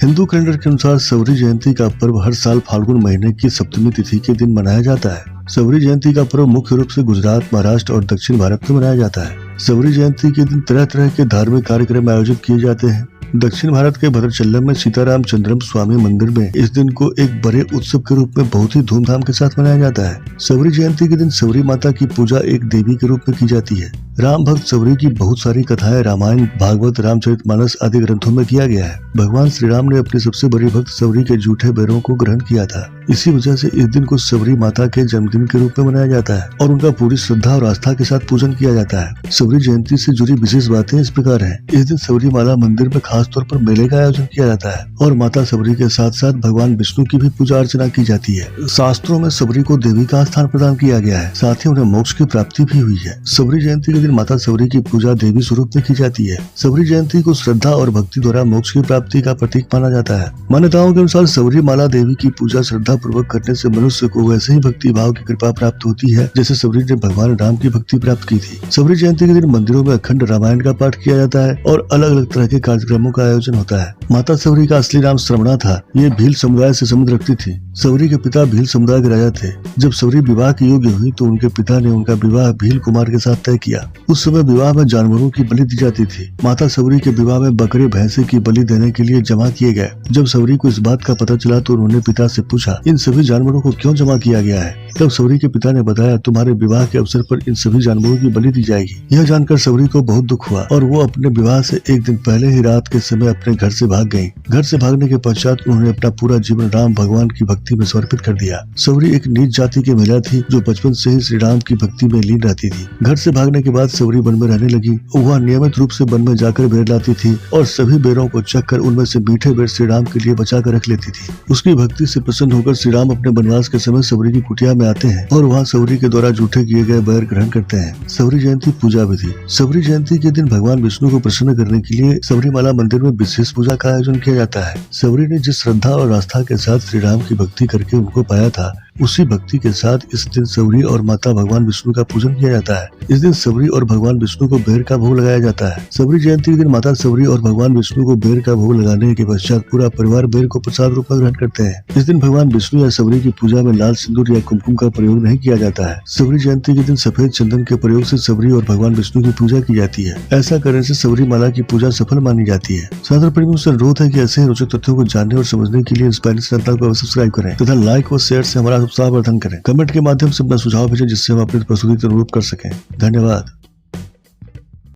Hindu calendar के अनुसार सवरी जयंती का पर्व हर साल फाल्गुन महीने की सप्तमी तिथि के दिन मनाया जाता है। सवरी जयंती का पर्व मुख्य रूप से गुजरात, महाराष्ट्र और दक्षिण भारत में मनाया जाता है। सवरी जयंती के दिन तरह तरह के धार्मिक कार्यक्रम आयोजित किए जाते हैं। दक्षिण भारत के भद्राचलम में सीताराम चंद्रम स्वामी मंदिर में इस दिन को एक बड़े उत्सव के रूप में बहुत ही धूमधाम के साथ मनाया जाता है। सवरी जयंती के दिन सवरी माता की पूजा एक देवी के रूप में की जाती है। राम भक्त सवरी की बहुत सारी कथाएं रामायण, भागवत, रामचरितमानस आदि ग्रंथों में किया गया है। भगवान श्री राम ने अपने सबसे बड़ी भक्त सवरी के जूठे बैरों को ग्रहण किया था। इसी वजह से इस दिन को सवरी माता के जन्मदिन के रूप में मनाया जाता है और उनका पूरी श्रद्धा और आस्था के साथ पूजन किया जाता है। सवरी जयंती से जुड़ी विशेष बातें इस प्रकार हैं। इस दिन सवरी माला मंदिर में खास तौर पर मेले का आयोजन किया जाता है और माता सवरी के साथ साथ भगवान विष्णु की भी पूजा अर्चना की जाती है। शास्त्रों में सवरी को देवी का स्थान प्रदान किया गया है, साथ ही उन्हें मोक्ष की प्राप्ति भी हुई है। सवरी जयंती के दिन माता सवरी की पूजा देवी स्वरूप में की जाती है। सवरी जयंती को श्रद्धा और भक्ति द्वारा मोक्ष की प्राप्ति का प्रतीक माना जाता है। मान्यताओं के अनुसार सवरी माला देवी की पूजा श्रद्धा पूर्वक करने से मनुष्य को वैसे ही भक्ति भाव की कृपा प्राप्त होती है जैसे सवरी ने भगवान राम की भक्ति प्राप्त की थी। सवरी जयंती के दिन मंदिरों में अखंड रामायण का पाठ किया जाता है और अलग अलग तरह के कार्यक्रमों का आयोजन होता है। माता सवरी का असली नाम श्रवणा था। ये भील समुदाय से संबंध रखती थी। सवरी के पिता भील समुदाय के राजा थे। जब सवरी विवाह के योग्य हुई तो उनके पिता ने उनका विवाह भील कुमार के साथ तय किया। उस समय विवाह में जानवरों की बलि दी जाती थी। माता सवरी के विवाह में बकरे भैंसे की बलि देने के लिए जमा किए गए। जब सवरी को इस बात का पता चला तो उन्होंने पिता से पूछा, इन सभी जानवरों को क्यों जमा किया गया है? तब सवरी के पिता ने बताया, तुम्हारे विवाह के अवसर पर इन सभी जानवरों की बलि दी जाएगी। यह जानकर सवरी को बहुत दुख हुआ और वो अपने विवाह से एक दिन पहले ही रात के समय अपने घर से भाग गयी। घर से भागने के पश्चात उन्होंने अपना पूरा जीवन राम भगवान की भक्ति में समर्पित कर दिया। सवरी एक नीच जाति की महिला थी जो बचपन से ही श्री राम की भक्ति में लीन रहती थी। घर से भागने के बाद सवरी वन में रहने लगी। वह नियमित रूप से वन में जाकर बेर लाती थी और सभी बेरों को चख कर उनमें से मीठे बेर श्री राम के लिए बचा कर रख लेती थी। उसकी भक्ति से प्रसन्न होकर श्री राम अपने वनवास के समय सवरी की कुटिया में आते हैं और वहाँ सवरी के द्वारा जूठे किए गए बैर ग्रहण करते हैं। सवरी जयंती पूजा विधि। सवरी जयंती के दिन भगवान विष्णु को प्रसन्न करने के लिए सवरी माला मंदिर में विशेष पूजा का आयोजन किया जाता है। सवरी ने जिस श्रद्धा और आस्था के साथ श्री राम की भक्ति करके उनको पाया था, उसी भक्ति के साथ इस दिन सवरी और माता भगवान विष्णु का पूजन किया जाता है। इस दिन सवरी और भगवान विष्णु को बेर का भोग लगाया जाता है। सवरी जयंती के दिन माता सवरी और भगवान विष्णु को बेर का भोग लगाने के पश्चात पूरा परिवार बेर को प्रसाद रूप में ग्रहण करते हैं। इस दिन भगवान विष्णु या सवरी की पूजा में लाल सिंदूर या कुमकुम का प्रयोग नहीं किया जाता है। सवरी जयंती के दिन सफेद चंदन के प्रयोग से सवरी और भगवान विष्णु की पूजा की जाती है। ऐसा करने से सवरी माला की पूजा सफल मानी जाती है। साधारण प्रेमियों से अनुरोध है कि ऐसे ही रोचक तथ्यों को जानने और समझने के लिए इंस्पायरिंग चैनल को सब्सक्राइब करें तथा लाइक और शेयर से हमारा उत्साहवर्धन करें। कमेंट के माध्यम से अपना सुझाव भेजें जिससे हम अपनी प्रस्तुति के अनुरूप कर सकें। धन्यवाद।